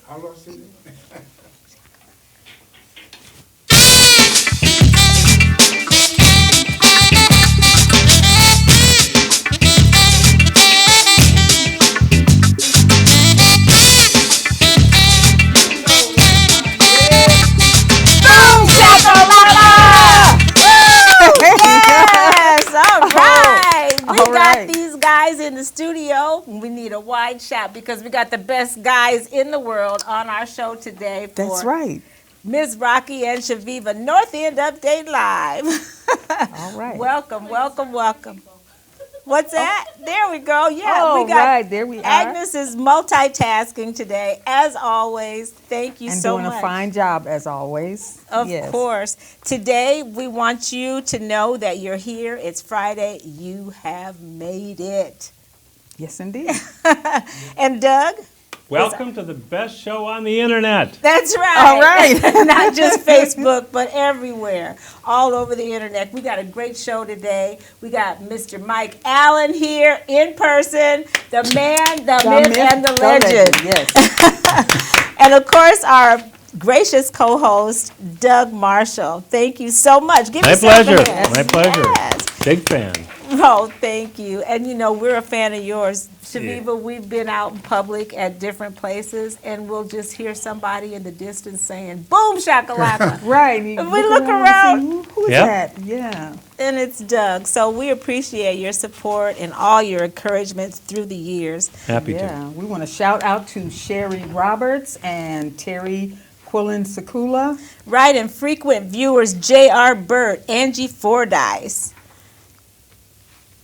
How do I say that? Boom shakalaka! Yes, all right. We All got right. these guys in the studio. We need a wide shot because we got the best guys in the world on our show today. For That's right. Ms. Rocki and Chaviva, North End Update Live. All right. Welcome, welcome, welcome. What's that? There we go. Yeah, Oh, we got right. There we are. Agnes is multitasking today, as always. Thank you And so doing much. a fine job as always. Of Yes. course. Today, we want you to know that you're here. It's Friday. You have made it. Yes, indeed. And Doug? Welcome to the best show on the internet. That's right. All right. Not just Facebook, but everywhere, all over the internet. We got a great show today. We got Mr. Mike Allen here in person, the man, the myth, and the legend. Yes. And of course, our gracious co-host, Doug Marshall. Thank you so much. Give My yourself a pleasure. hand. My pleasure. Yes. Big fan. Oh, thank you. And you know, we're a fan of yours. Shaviva, Yeah. we've been out in public at different places, and we'll just hear somebody in the distance saying, boom, shakalaka. Right. You We look around. and see, who is Yep. that? Yeah. And it's Doug. So we appreciate your support and all your encouragement through the years. Happy to. Yeah. We want to shout out to Sherry Roberts and Terry Quillen Sakula. Right, and frequent viewers, J.R. Burt, Angie Fordyce.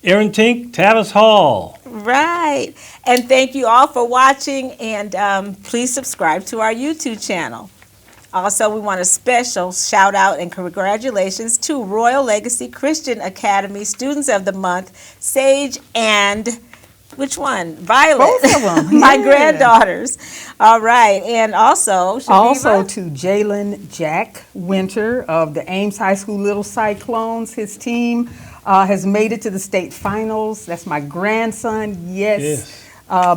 Aaron Tink, Tavis Hall. Right. And thank you all for watching, and please subscribe to our YouTube channel. Also, we want a special shout out and congratulations to Royal Legacy Christian Academy Students of the Month, Sage and which one? Violet. Both of them. My Yeah. granddaughters. All right. And also, Shaviva. Also to Jalen Jack Winter of the Ames High School Little Cyclones. His team has made it to the state finals. That's my grandson. Yes.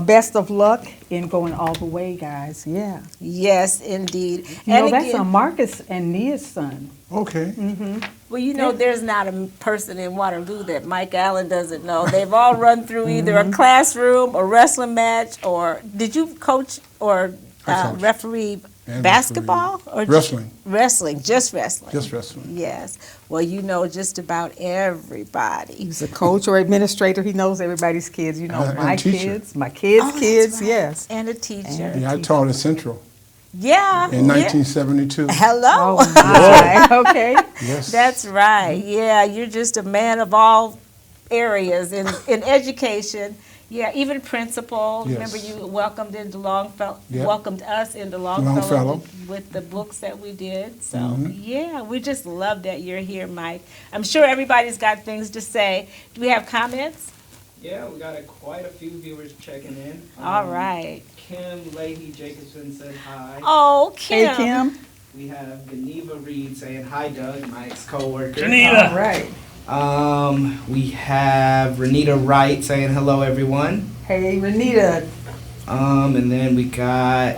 Best of luck in going all the way, guys. Yeah. Yes, indeed. You know, that's Marcus and Nia's son. Okay. Well, you know, there's not a person in Waterloo that Mike Allen doesn't know. They've all run through either a classroom, a wrestling match, or did you coach or I coached. referee And basketball? Or Wrestling. Wrestling, just wrestling. Just wrestling. Yes. Well, you know just about everybody. He's a coach or administrator. He knows everybody's kids. You know, And my teacher. kids, my kids' Oh, that's kids, right. yes. And a teacher. Yeah, I taught at Central Yeah. in yeah. 1972. Hello. Oh, my. Okay. Yes. That's right. Yeah, you're just a man of all areas in education. Yeah, even principal. Yes. Remember, you welcomed into Longfellow, Yep. welcomed us into Longfellow, Longfellow. with the books that we did. So yeah, we just love that you're here, Mike. I'm sure everybody's got things to say. Do we have comments? Yeah, we got quite a few viewers checking in. All right. Kim Leahy Jacobson said hi. Oh, Kim. Hey, Kim. We have Geneva Reed saying hi, Doug, my ex-coworker. Geneva. All right. We have Renita Wright saying hello, everyone. Hey, Renita. And then we got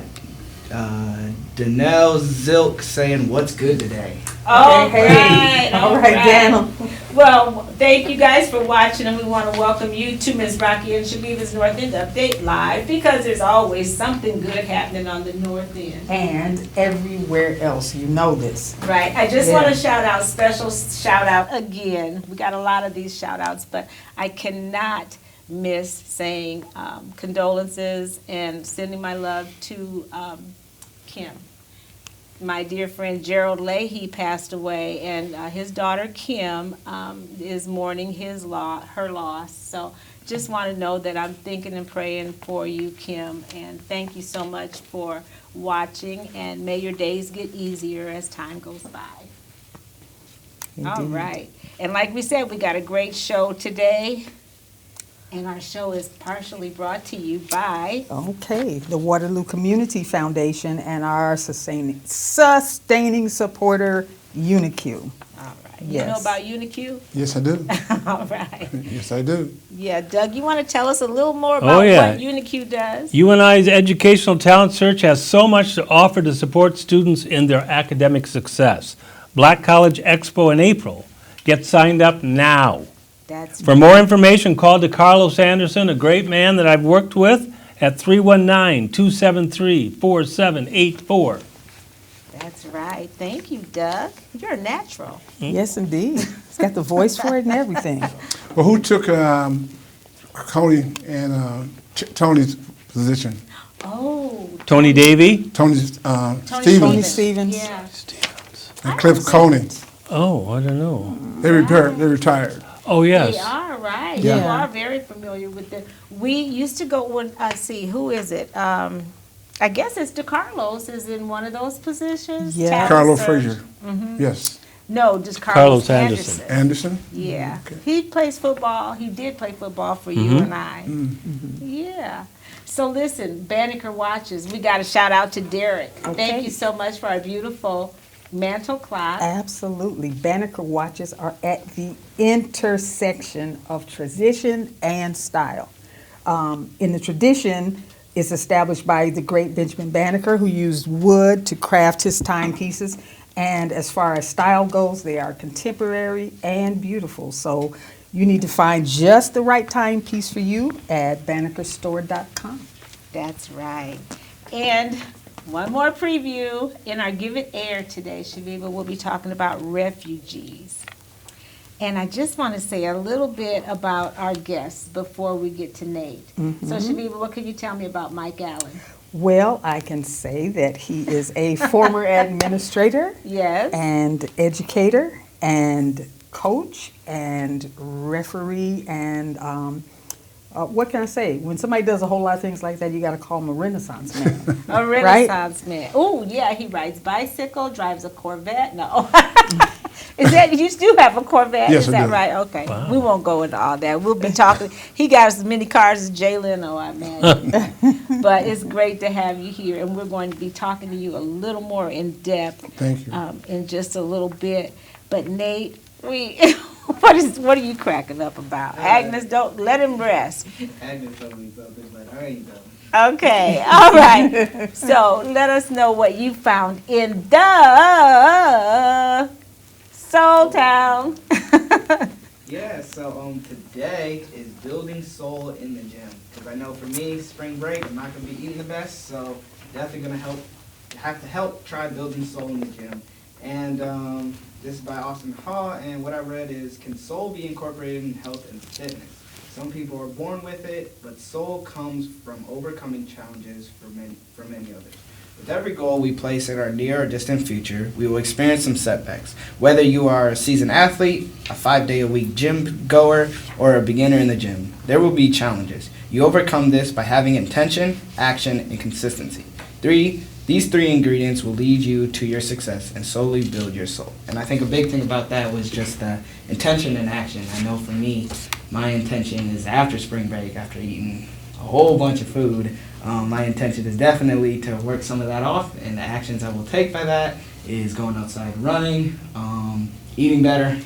Danelle Zilk saying what's good today. All Hey, right. all right, Dan. Well, thank you guys for watching, and we want to welcome you to Ms. Rocki and Shaviva's North End Update Live, because there's always something good happening on the North End. And everywhere else, you know this. Right. I just want Yeah. to shout out, special shout out again. We got a lot of these shout outs, but I cannot miss saying condolences and sending my love to Kim. My dear friend Gerald Leahy passed away, and his daughter Kim is mourning her loss. So just want to know that I'm thinking and praying for you, Kim, and thank you so much for watching, and may your days get easier as time goes by. All Indeed. right. And like we said, we got a great show today. And our show is partially brought to you by Okay, the Waterloo Community Foundation and our sustaining supporter, UniQ. All right. right. You know Yes. about UniQ? Yes, I do. All right. Yes, I do. Yeah, Doug, you want to tell us a little more about yeah. what UniQ does? UNI's Educational Talent Search has so much to offer to support students in their academic success. Black College Expo in April. Get signed up now. That's For more information, call DeCarlos Anderson, a great man that I've worked with, at 319-273-4784. That's right. Thank you, Doug. You're a natural. Yes, indeed. He's got the voice for it and everything. Well, who took Cody and Tony's position? Oh, Tony Davey? Tony's Tony Stevens Stevens. Yeah. and Cliff Coney. Oh, I don't know. They retired. Oh, yes. They are, right. Yeah. You are very familiar with them. We used to go, when, see, who is it? I guess it's DeCarlos is in one of those positions. Yeah. Talent Carlo search. Frazier. Yes. No, just Carlos Carlos Anderson. Anderson. Anderson? Yeah. Okay. He plays football. He did play football for you and I. Yeah. So listen, Banneker Watches, we got to shout out to Derek. Okay. Thank you so much for our beautiful mantle clock. Absolutely. Banneker Watches are at the intersection of tradition and style. In the tradition, it's established by the great Benjamin Banneker, who used wood to craft his timepieces. And as far as style goes, they are contemporary and beautiful. So you need to find just the right timepiece for you at bannekerstore.com. That's right. And one more preview in our Give It Air today, Shaviva, we'll be talking about refugees. And I just want to say a little bit about our guests before we get to Nate. So Shaviva, what can you tell me about Mike Allen? Well, I can say that he is a former administrator Yes. and educator and coach and referee and what can I say? When somebody does a whole lot of things like that, you got to call him a Renaissance man. A Renaissance man. Oh, yeah, he rides bicycle, drives a Corvette. No. Is that, you do have a Corvette? Yes, Is I that do. right? Okay. We won't go into all that. We'll be talking. He got as many cars as Jay Leno, I imagine. But it's great to have you here, and we're going to be talking to you a little more in depth Thank you. in just a little bit. But Nate, what are you cracking up about? Agnes, don't let him rest. Agnes told me something, but I ain't done. Okay, all right. So let us know what you found in the Soul Town. Yeah, so today is building soul in the gym. Because I know for me, spring break, I'm not going to be eating the best, so definitely going to have to help try building soul in the gym. And this is by Austin Hall, and what I read is, can soul be incorporated in health and fitness? Some people are born with it, but soul comes from overcoming challenges for many others. With every goal we place in our near or distant future, we will experience some setbacks. Whether you are a seasoned athlete, a 5-day-a-week gym goer, or a beginner in the gym, there will be challenges. You overcome this by having intention, action, and consistency. These three ingredients will lead you to your success and slowly build your soul. And I think a big thing about that was just intention and action. I know for me, my intention is after spring break, after eating a whole bunch of food, my intention is definitely to work some of that off, and the actions I will take by that is going outside running, eating better,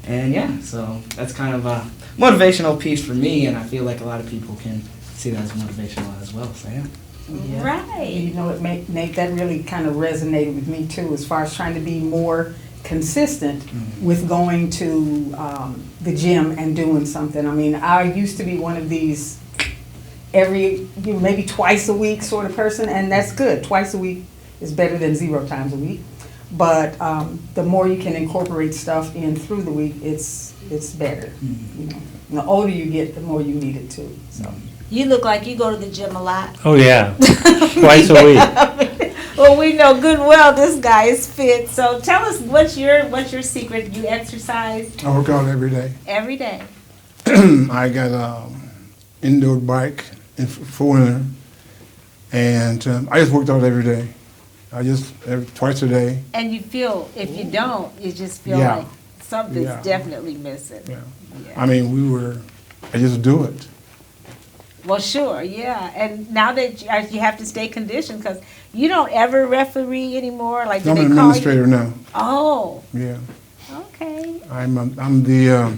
and yeah, so that's kind of a motivational piece for me, and I feel like a lot of people can see that as motivational as well, so yeah. Yeah. Right. You know what, Nate, that really kind of resonated with me too, as far as trying to be more consistent with going to the gym and doing something. I mean, I used to be one of these maybe twice a week sort of person, and that's good. Twice a week is better than 0 times a week. But the more you can incorporate stuff in through the week, it's better. You know, the older you get, the more you need it too. So. You look like you go to the gym a lot. Oh, yeah. Twice a week. Well, we know good well this guy is fit. So tell us, what's your secret? You exercise I work out every day. every day. I got an indoor bike for winter, and I just worked out every day. Twice a day. And you feel, if you don't, you just feel Yeah. like something's Yeah. definitely missing. Yeah. Yeah. I mean, I just do it. Well, sure, yeah. And now that you have to stay conditioned, because you don't ever referee anymore. Like, do I'm they an call administrator you? now. Oh, Yeah. Okay. I'm the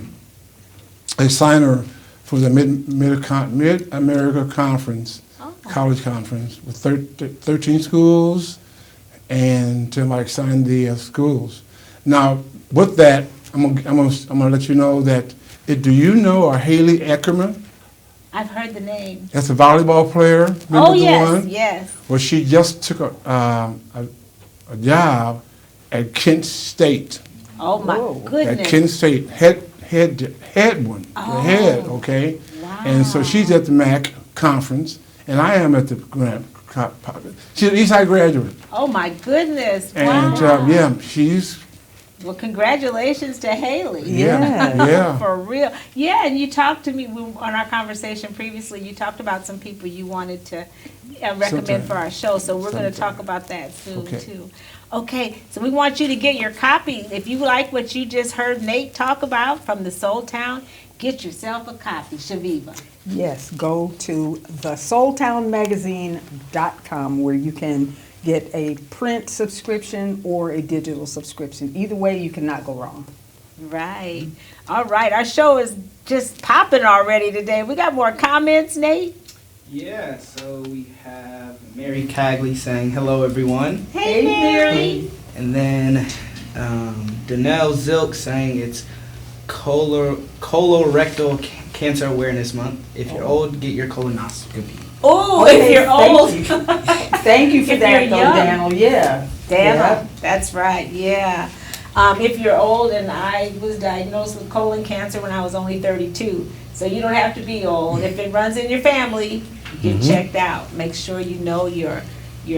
assigner for the Mid-America Conference, Oh. college conference, with 13 schools, and to like sign the schools. Now, with that, I'm gonna let you know that. Do you know Haley Eckerman? I've heard the name. That's a volleyball player. Remember Oh, the yes, one? yes. Well, she just took a job at Kent State. Oh, my Whoa. At goodness. Kent State, head one, the head, okay? And so she's at the MAC conference, and I am at the she's an Eastside graduate. Oh, my goodness. And, Wow. yeah, she's, Well, congratulations to Haley. yeah, yeah. For real. Yeah, and you talked to me on our conversation previously, you talked about some people you wanted to recommend Sometime. for our show, so we're going to Sometime. talk about that soon, Okay. too. Okay, so we want you to get your copy. If you like what you just heard Nate talk about from the Soul Town, get yourself a copy, Shaviva. Yes, go to thesoultownmagazine.com where you can get a print subscription or a digital subscription. Either way, you cannot go wrong. Right. All right, our show is just popping already today. We got more comments, Nate? Yeah, so we have Mary Cagley saying, hello, everyone. Hey, Mary. And then Danelle Zilk saying it's colorectal cancer awareness month. If you're old, get your colonoscopy. Oh, Okay, if you're old. Thank you for If that, you're though, young. Daniel. Yeah. Dana, that's right, yeah. If you're old, and I was diagnosed with colon cancer when I was only 32, so you don't have to be old. If it runs in your family, get checked out. Make sure you know your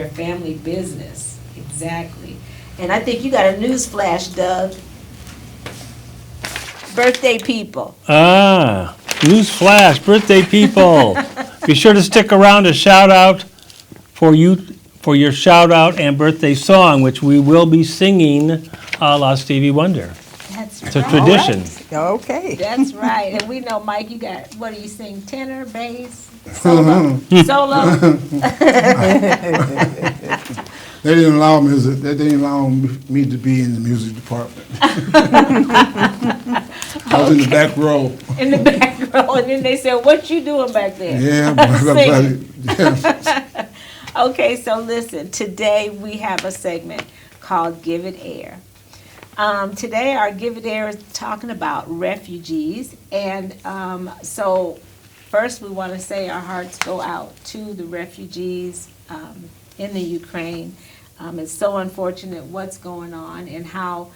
family business, exactly. And I think you got a news flash, Doug. Birthday people. Ah, news flash, birthday people. Be sure to stick around to shout out for your shout out and birthday song, which we will be singing a la Stevie Wonder. That's It's a right. tradition. Okay. That's right. And we know, Mike, you got, what do you sing, tenor, bass, solo? Solo? They didn't allow me. They didn't allow me to be in the music department. I was in the back row. In the back row, and then they said, "What you doing back there?" Yeah, Singing. yeah. Okay, so listen. Today we have a segment called "Give It Air." Today our "Give It Air" is talking about refugees, and so first we want to say our hearts go out to the refugees in the Ukraine. It's so unfortunate what's going on and how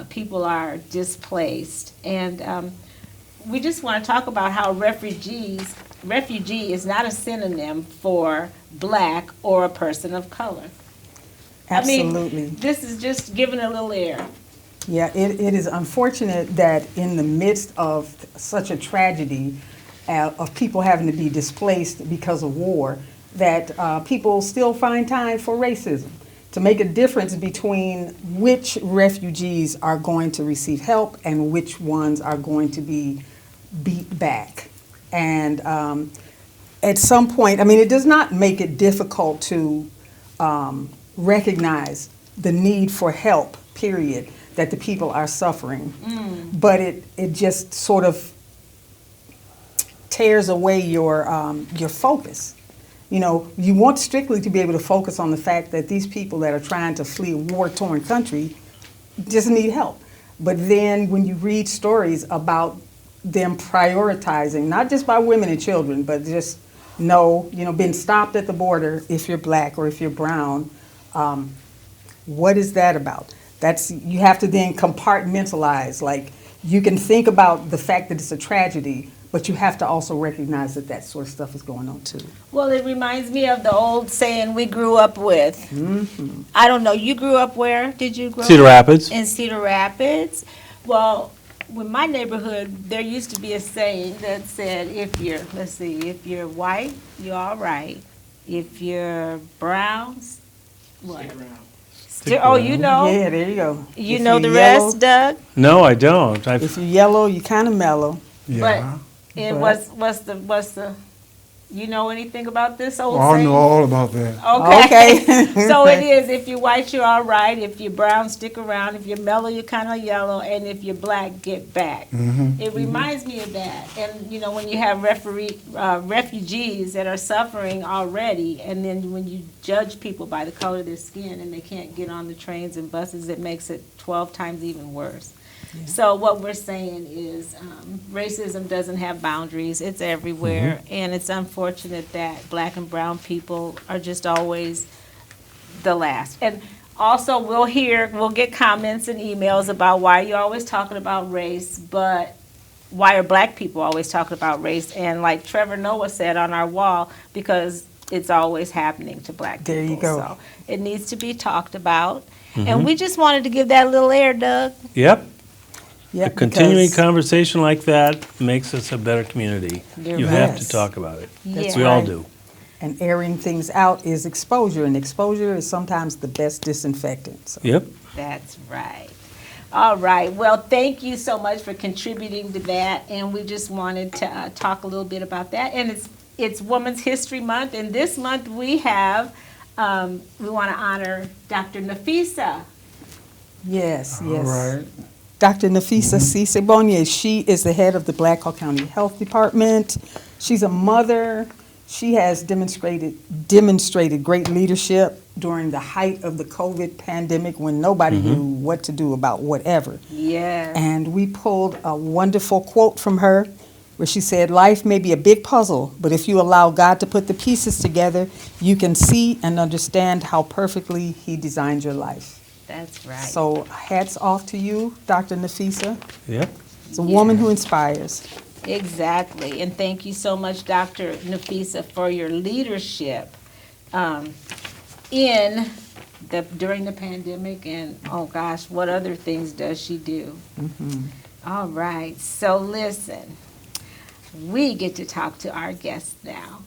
people are displaced. And we just want to talk about how refugee is not a synonym for black or a person of color. Absolutely. I mean, this is just giving a little air. Yeah, it is unfortunate that in the midst of such a tragedy of people having to be displaced because of war, that people still find time for racism, to make a difference between which refugees are going to receive help and which ones are going to be beat back. And at some point, I mean, it does not make it difficult to recognize the need for help, period, that the people are suffering. But it just sort of tears away your focus. You know, you want strictly to be able to focus on the fact that these people that are trying to flee a war-torn country just need help. But then when you read stories about them prioritizing, not just by women and children, but just being stopped at the border if you're black or if you're brown, what is that about? You have to then compartmentalize. Like, you can think about the fact that it's a tragedy, but you have to also recognize that that sort of stuff is going on too. Well, it reminds me of the old saying we grew up with. I don't know, you grew up where? Did you grow Cedar up? Rapids. In Cedar Rapids. Well, in my neighborhood, there used to be a saying that said, if you're white, you're all right. If you're brown, what? Stick around. You know? Yeah, there you go. You If know you're the yellow- rest, Doug? No, I don't. If you're yellow, you're kind of mellow. Yeah. And But- what's the You know anything about this old I saying? know all about that. Okay. Okay. So it is, if you're white, you're all right. If you're brown, stick around. If you're mellow, you're kind of yellow. And if you're black, get back. It reminds me of that. And, you know, when you have refugees that are suffering already, and then when you judge people by the color of their skin and they can't get on the trains and buses, it makes it 12 times even worse. So what we're saying is racism doesn't have boundaries. It's everywhere. And it's unfortunate that black and brown people are just always the last. And also we'll get comments and emails about why you're always talking about race, but why are black people always talking about race? And like Trevor Noah said on our wall, because it's always happening to black people. There you go. So it needs to be talked about. And we just wanted to give that little air, Doug. Yep. Yeah, A continuing because- conversation like that makes us a better community. You're You right. have to Yes. talk about it. That's We all right. do. And airing things out is exposure, and exposure is sometimes the best disinfectant. So. Yep. That's right. All right. Well, thank you so much for contributing to that. And we just wanted to talk a little bit about that. And it's Women's History Month. And this month we have, we want to honor Dr. Nafisa. Yes, All yes. right. Dr. Nafisa Cisse Bonnier, she is the head of the Black Hawk County Health Department. She's a mother. She has demonstrated great leadership during the height of the COVID pandemic when nobody knew what to do about whatever. Yes. And we pulled a wonderful quote from her where she said, "Life may be a big puzzle, but if you allow God to put the pieces together, you can see and understand how perfectly He designed your life." That's right. So hats off to you, Dr. Nafisa. Yep. It's a woman who inspires. Exactly. And thank you so much, Dr. Nafisa, for your leadership during the pandemic. And, oh gosh, what other things does she do? All right. So listen, we get to talk to our guests now.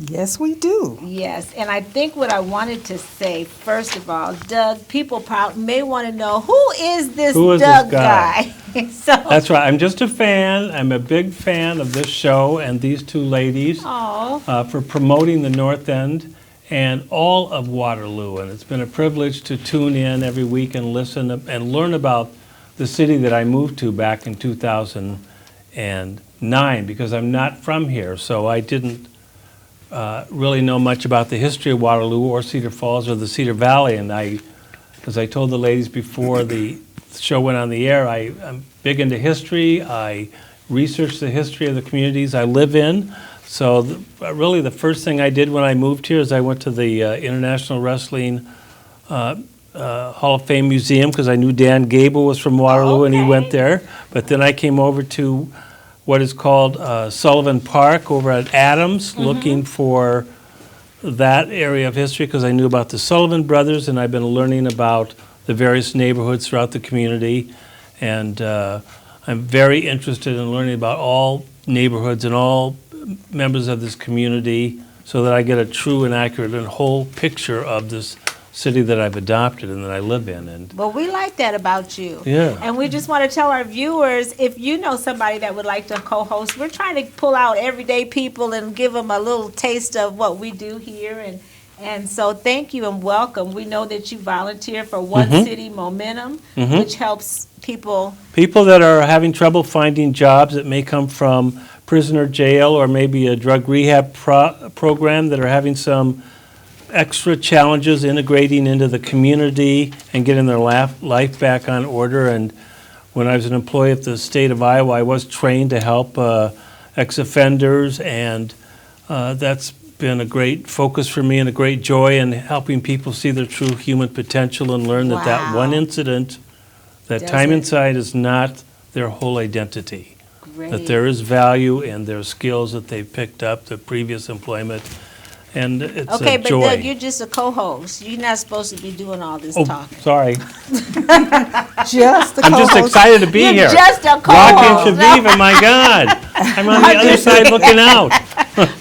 Yes, we do. Yes, and I think what I wanted to say, first of all, Doug, people may want to know, who is this Who is Doug this guy? So, That's right. I'm just a fan. I'm a big fan of this show and these two ladies for promoting the North End and all of Waterloo. And it's been a privilege to tune in every week and listen and learn about the city that I moved to back in 2009, because I'm not from here, so I didn't really know much about the history of Waterloo or Cedar Falls or the Cedar Valley. And as I told the ladies before the show went on the air, I'm big into history. I research the history of the communities I live in. So really the first thing I did when I moved here is I went to the International Wrestling Hall of Fame Museum, because I knew Dan Gable was from Waterloo and he went there. But then I came over to what is called Sullivan Park over at Adams, looking for that area of history, because I knew about the Sullivan brothers, and I've been learning about the various neighborhoods throughout the community. And I'm very interested in learning about all neighborhoods and all members of this community, so that I get a true and accurate and whole picture of this city that I've adopted and that I live in. And well, we like that about you. Yeah. And we just want to tell our viewers, if you know somebody that would like to co-host, we're trying to pull out everyday people and give them a little taste of what we do here. And so thank you and welcome. We know that you volunteer for One City Momentum, which helps people that are having trouble finding jobs that may come from prisoner jail or maybe a drug rehab program, that are having some extra challenges integrating into the community and getting their life back on order. And when I was an employee of the state of Iowa, I was trained to help ex-offenders, and that's been a great focus for me and a great joy in helping people see their true human potential and learn that that one incident, that time inside, is not their whole identity. That there is value in their skills that they've picked up, the previous employment, and it's Okay, a but joy. Doug, you're just a co-host. You're not supposed to be doing all this Oh, talking. sorry. Just the I'm just co-host. excited to be You're here. just a Rocki and co-host. Shaviva, my God. I'm on the other side looking out.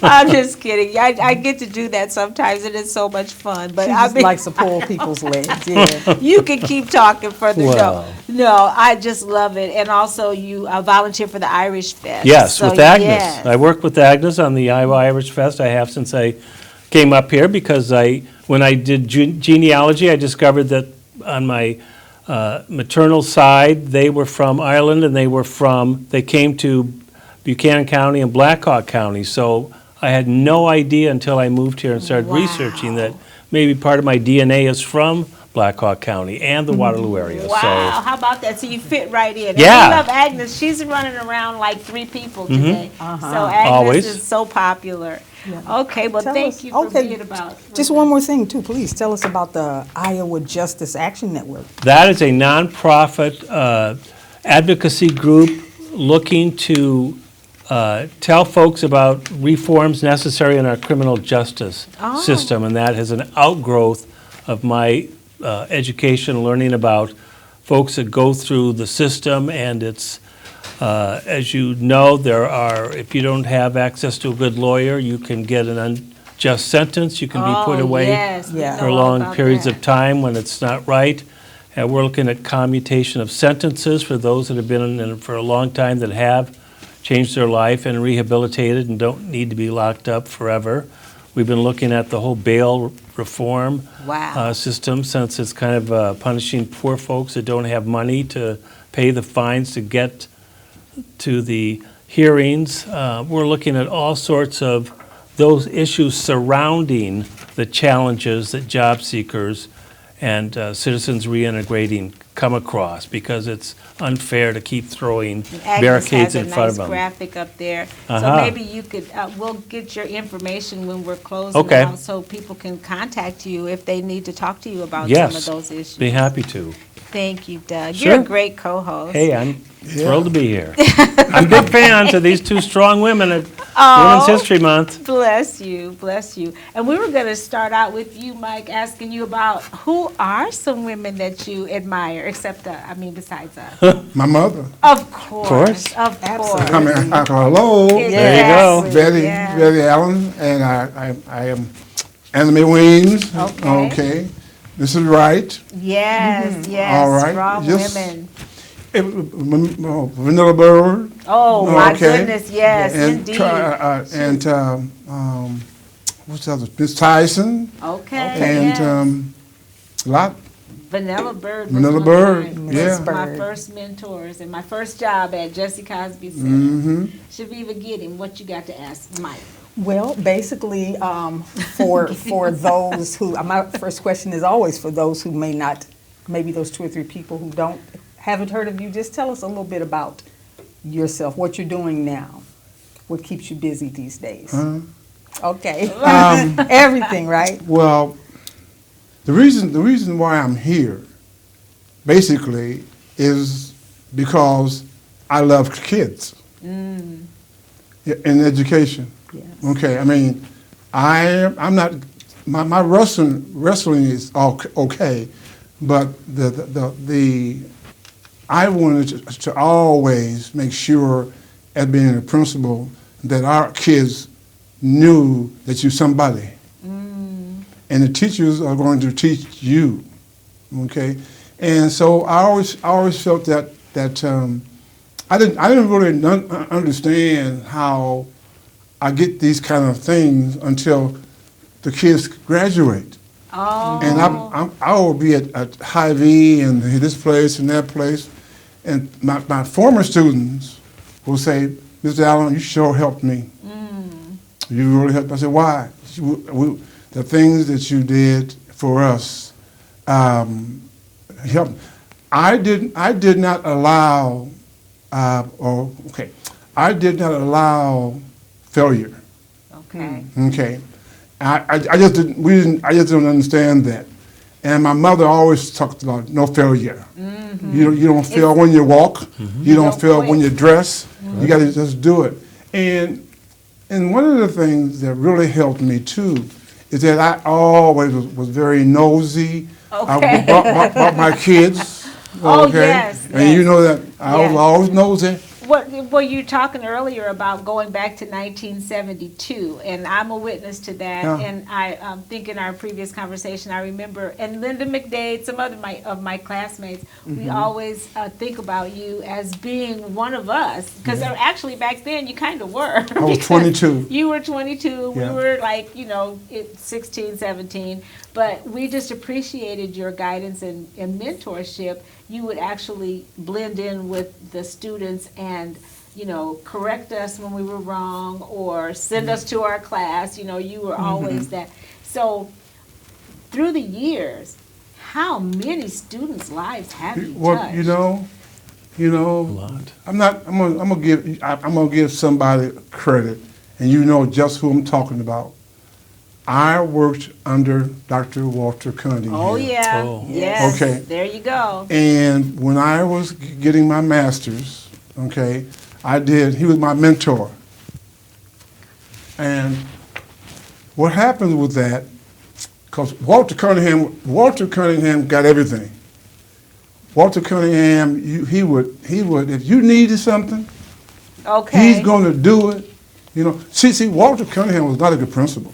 I'm just kidding. I get to do that sometimes, and it's so much fun. But She I just mean, likes to pull people's legs, yeah. you can keep talking further. Wow. No, I just love it. And also, you volunteer for the Irish Fest. Yes, So, with Agnes. yes. I work with Agnes on the Iowa Irish Fest. I have since I came up here because when I did genealogy, I discovered that on my maternal side, they were from Ireland, and they came to Buchanan County and Blackhawk County. So I had no idea until I moved here and started researching that maybe part of my DNA is from Blackhawk County and the Waterloo area. Wow, how about that? So you fit right in. And Yeah. we love Agnes. She's running around like 3 people today. So Agnes Always. is so popular. Okay, well, Tell thank us- you for okay, being about. Just one more thing, too, please. Tell us about the Iowa Justice Action Network. That is a nonprofit advocacy group looking to tell folks about reforms necessary in our criminal justice system, and that is an outgrowth of my education, learning about folks that go through the system, and it's, as you know, if you don't have access to a good lawyer, you can get an unjust sentence, you can be put away Yes, we Yeah. know for all long about periods that. of time when it's not right. And we're looking at commutation of sentences for those that have been in it for a long time that have changed their life and rehabilitated and don't need to be locked up forever. We've been looking at the whole bail reform Wow. system, since it's kind of punishing poor folks that don't have money to pay the fines to get to the hearings. We're looking at all sorts of those issues surrounding the challenges that job seekers and citizens reintegrating come across, because it's unfair to keep throwing And Agnes barricades has in front of a nice them. graphic up there. So Uh-huh. maybe you could, we'll get your information when we're closing Okay. out, so people can contact you if they need to talk to you about some of Yes, those issues. be happy to. Thank you, Doug. Sure. You're a great co-host. Hey, I'm thrilled to be here. I'm a big fan to these two strong women at Women's History Month. Bless you, bless you. And we were going to start out with you, Mike, asking you about who are some women that you admire, except, besides us. My mother. Of course, course. of course. I mean, hello. There you go. Exactly, Betty, yeah. Betty Allen, and I am Anime Wings. Okay. This is right. Yes, yes, All right. strong Yes. women. Vanilla Bird. Oh, my Okay. goodness, yes, And, indeed. what's the other? Miss Tyson. Okay, And yes. a lot. Vanilla Bird. was Vanilla one of Bird, mine. yeah. Was my Bird. first mentors and my first job at Jesse Cosby Center. Mm-hmm. Shaviva Gideon, what you got to ask Mike? Well, basically, for those who, my first question is always for those who may not, maybe those 2 or 3 people who haven't heard of you. Just tell us a little bit about yourself, what you're doing now, what keeps you busy these days. Okay, everything, right? Well, the reason why I'm here, basically, is because I love kids in education. Yes. Okay, I mean, I'm not, my wrestling is okay, but I wanted to always make sure, as being a principal, that our kids knew that you're somebody. And the teachers are going to teach you, okay? And so I always felt that I didn't really understand how I get these kind of things until the kids graduate. Oh. And I will be at Hy-Vee and this place and that place, and my former students will say, Mr. Allen, you sure helped me. You really helped. I said, why? The things that you did for us helped. I did not allow failure. Okay. Okay, I just don't understand that. And my mother always talked about no failure. You don't fail when you walk. You don't Don't fail when quit. you dress. You got to just do it. And one of the things that really helped me too is that I always was very nosy. Okay. I brought my kids. Oh, okay? yes, And you yes. know that I was Yes. always nosy. Well, you were talking earlier about going back to 1972, and I'm a witness to that. Yeah. And I think in our previous conversation, I remember, and Linda McDade, some other of my classmates, we always think about you as being one of us, because actually back then you kind of were. I was 22. You were 22. Yeah. We were like, 16, 17. But we just appreciated your guidance and mentorship. You would actually blend in with the students and, correct us when we were wrong or send us to our class. You were always that. So through the years, how many students' lives have you touched? A lot. I'm gonna give somebody credit, and you know just who I'm talking about. I worked under Dr. Walter Cunningham. Oh, yeah. Oh. Yes. Okay. There you go. And when I was getting my master's, okay, he was my mentor. And what happened with that, because Walter Cunningham got everything. Walter Cunningham, he would, if you needed something, Okay. he's going to do it. See, Walter Cunningham was not a good principal.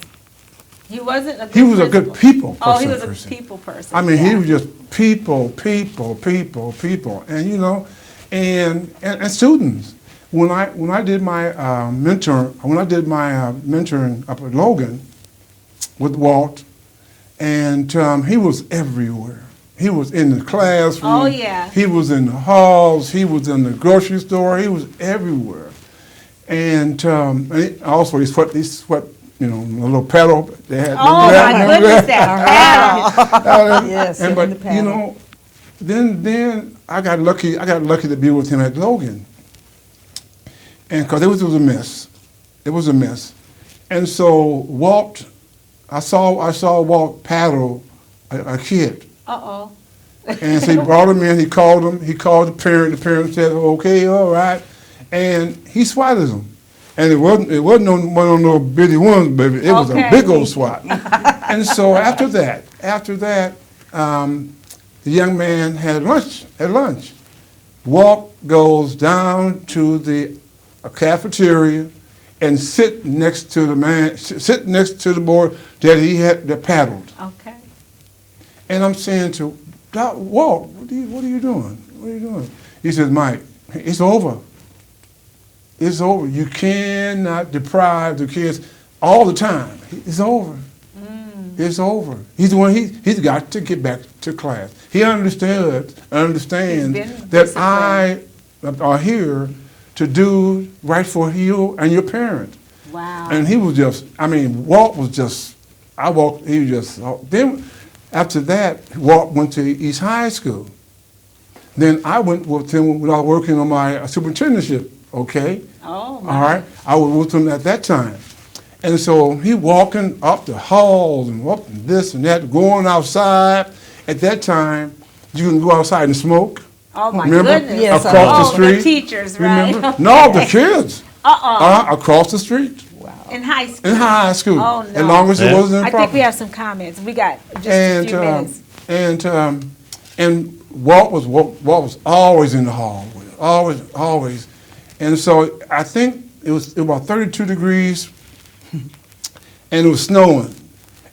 He wasn't a good He was a good principal. people Oh, he person. was a people person. I mean, yeah. he was just people, and students. When I did my mentoring up at Logan with Walt, and he was everywhere. He was in the classroom. Oh, yeah. He was in the halls. He was in the grocery store. He was everywhere, and also he swept. A little paddle. They had, Oh, my goodness, that paddle. Yes, and in but the paddle. then I got lucky. I got lucky to be with him at Logan, and because it was a mess, and so Walt, I saw Walt paddle a kid, Uh-oh. and so he brought him in. He called the parent. The parent said, "Okay, all right," and he swatted him. And it wasn't one of those little bitty ones, baby. It was a Okay. big old swat. And so after that, the young man had lunch. Walt goes down to the cafeteria and sit next to the board that paddled. Okay. And I'm saying to Walt, what are you doing? He says, Mike, it's over. It's over. You cannot deprive the kids all the time. It's over. It's over. He's the one. He's got to get back to class. He understands that I are here to do right for you and your parent. Wow. And he was just. Walt was just. He was just. Then after that, Walt went to East High School. Then I went with him when I was working on my superintendentship. Okay. Oh, my. All right. I was with him at that time. And so he walking up the halls and up and this and that, going outside. At that time, you can go outside and smoke. Oh, my Remember? goodness. Yes, Across the street. The teachers, right? Remember? No, the kids. Uh-uh. Across the street. In high school. In high school. Oh, no. As long as it Yeah. wasn't I improper. think we have some comments. We got just a few minutes. And Walt was always in the hall with it. Always. And so I think it was about 32 degrees, and it was snowing,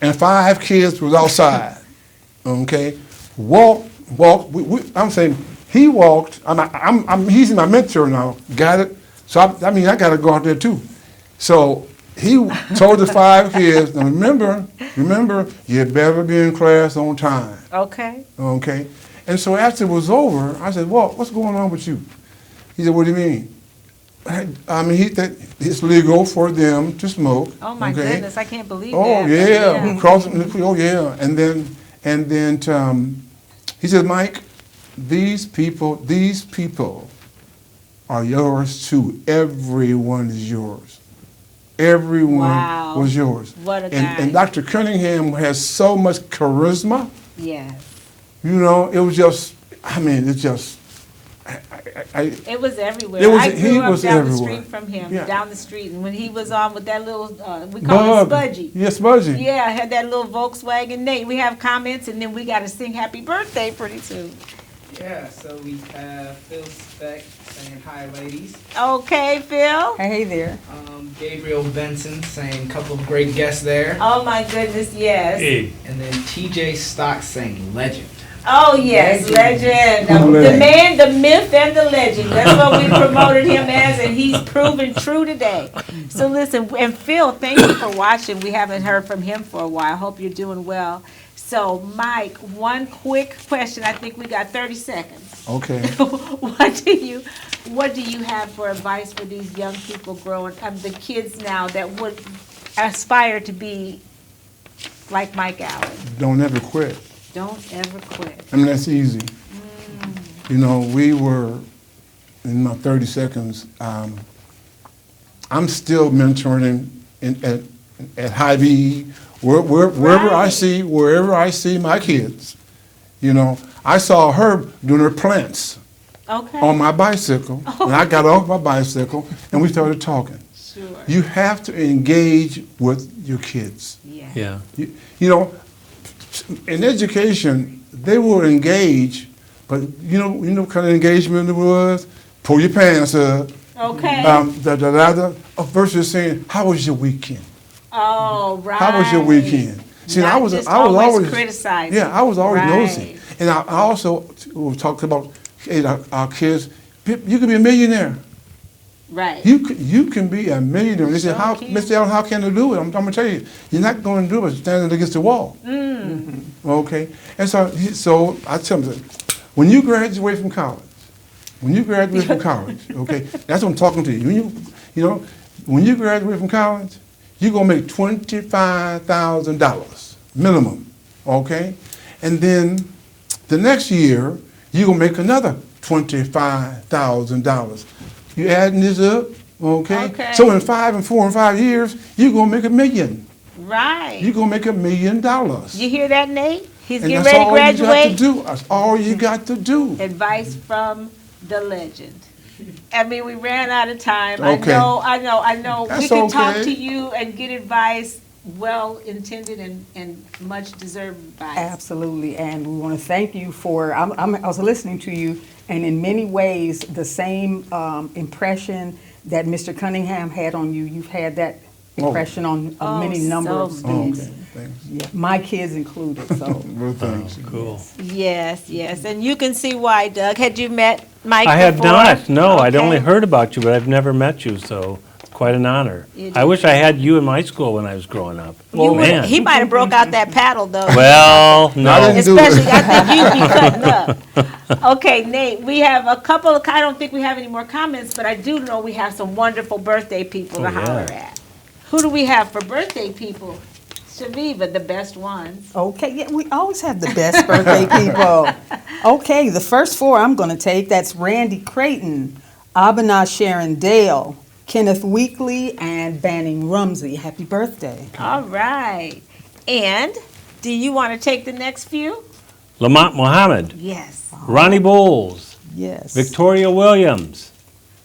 and 5 kids was outside. Okay, I'm saying he walked. He's my mentor now. Got it? So I got to go out there too. So he told the 5 kids, now remember, you better be in class on time. Okay. Okay. And so after it was over, I said, Walt, what's going on with you? He said, what do you mean? It's legal for them to smoke. Oh, my okay? goodness. I can't believe Oh, that. yeah. Oh, yeah. And then he said, Mike, these people are yours too. Everyone is yours. Everyone Wow. was yours. What a guy. And Dr. Cunningham has so much charisma. Yes. It was just, it's just, It was everywhere. It was- I he grew up was down everywhere. the street from him, Yeah. down the street. And when he was on with that little, we call it Spudgy. Yeah, Spudgy. Yeah, I had that little Volkswagen Nate. We have comments, and then we got to sing happy birthday pretty soon. Yeah, so we have Phil Speck saying hi, ladies. Okay, Phil. Hey there. Gabriel Benson saying a couple of great guests there. Oh my goodness, yes. Hey, And then TJ Stock saying legend. Oh yes, legend. Who's The legend? man, the myth, and the legend. That's what we promoted him as, and he's proven true today. So listen, and Phil, thank you for watching. We haven't heard from him for a while. I hope you're doing well. So Mike, one quick question. I think we got 30 seconds. Okay. What do you have for advice for these young people growing up, the kids now that would aspire to be like Mike Allen? Don't ever quit. Don't ever quit. I mean, that's easy. You know, we were, in my 30 seconds, I'm still mentoring at Hy-Vee, wherever I see my kids. You know, I saw her doing her plants Okay. on my bicycle, and I got off my bicycle, and we started talking. Sure. You have to engage with your kids. Yeah. yeah. You know, in education, they will engage, but you know what kind of engagement it was? Pull your pants up, Okay. versus saying, "How was your weekend? Oh, right. How was your weekend?" See, Not I was just always criticizing. Yeah, I was always Right. nosy, and I also talked about our kids. You can be a millionaire. Right. You can be a millionaire. They said, Sure "How, can. Mr. Allen, how can I do it?" I'm gonna tell you, you're not going to do it standing against the wall. Okay, and so I tell them, when you graduate from college, okay, that's what I'm talking to you. When you graduate from college, you're gonna make $25,000 minimum, okay, and then the next year you're gonna make another $25,000. You adding this up, okay? Okay. So in 4 and 5 years, you're gonna make $1 million. Right. You're gonna make $1 million. You hear that, Nate? He's And getting that's ready to all you got to graduate. do. That's all you got to do. Advice from the legend. I mean, we ran out of time. Okay. I know. We That's can talk okay. to you and get advice, well-intended and much-deserved advice. Absolutely, and we want to thank you for, I was listening to you, and in many ways, the same impression that Mr. Cunningham had on you, you've had that impression on many number of so students. Okay, thanks. Yeah, my kids included, so. Well, thanks. Cool. Yes, and you can see why, Doug. Had you met Mike I have before? not. No, I'd Okay. only heard about you, but I've never met you, so it's quite an honor. It I is. wish I had you in my school when I was growing up. You would- Man. He might have broke out that paddle, though. Well, no. didn't do it. Especially, I think you'd be cutting up. Okay, Nate, we have a couple of, I don't think we have any more comments, but I do know we have some wonderful birthday people to Oh, yeah. holler at. Who do we have for birthday people? Shaviva, the best ones. Okay, yeah, we always have the best birthday people. Okay, the first four I'm going to take, that's Randy Creighton, Abana Sharon Dale, Kenneth Weekly, and Banning Rumsey. Happy birthday. All right. And do you want to take the next few? Lamont Mohammed, Yes. Ronnie Bowles, Yes. Victoria Williams,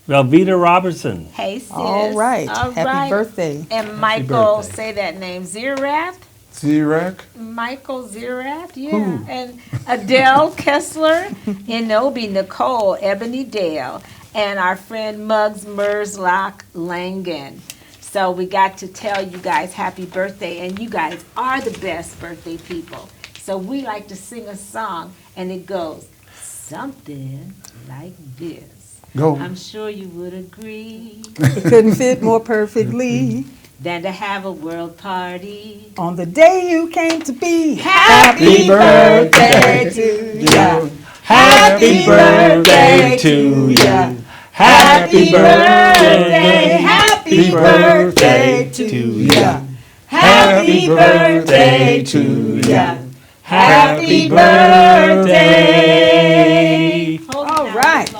Velveeta Robertson. Hey, sis. All right. All Happy right. birthday. And Michael, birthday. say that name, Zirath? Z-Rack? Michael Zirath, yeah. And Adele Kessler, Inobi Nicole, Ebony Dale, and our friend Muggs Merslock Langan. So we got to tell you guys happy birthday, and you guys are the best birthday people. So we like to sing a song, and it goes something like this. Go. I'm sure you would agree It couldn't fit more perfectly than to have a world party. on the day you came to be. Happy birthday to Yeah. Happy birthday to you. Happy birthday. Happy birthday to you. Happy birthday to ya. Happy birthday. All right.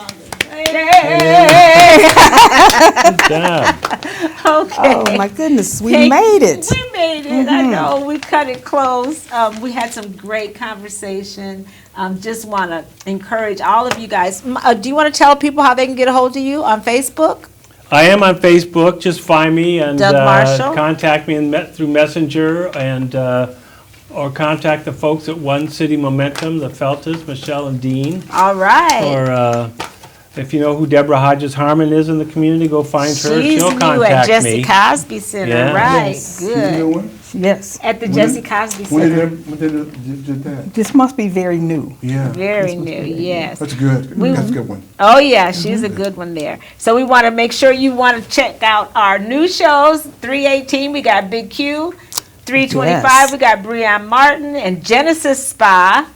Good job. Okay. Oh my goodness, we Thank- made it. We made it. I know. We cut it close. We had some great conversation. Just want to encourage all of you guys. Do you want to tell people how they can get a hold of you on Facebook? I am on Facebook. Just find me and Doug Marshall? contact me through Messenger and or contact the folks at One City Momentum, the Feltas, Michelle and Dean, All right. or If you know who Deborah Hodges Harmon is in the community, go find her. She's She'll new at contact Jesse me. Cosby Center, Yeah. right? Yes. You know Good. what? Yes. At the When Jesse did- Cosby When Center. did that? This must be very new. Yeah. Very new, yes. That's good. That's a good one. Oh, yeah, she's a good one there. So we want to make sure you want to check out our new shows. 318, we got Big Q. 325, Yes. we got Breon Martin and Genesis Spa.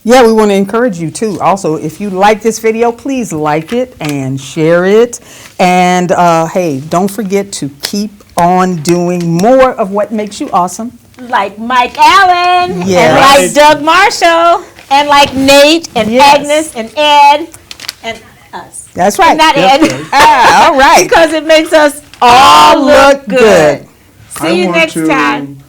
Yeah, we want to encourage you too. Also, if you like this video, please like it and share it. And hey, don't forget to keep on doing more of what makes you awesome. Like Mike Allen, and Yes. like Doug Marshall, and like Nate, and Yes. Agnes, and Ed, and us. That's right. And not Ed. All right. Because it makes us all look good. I See you want next to time.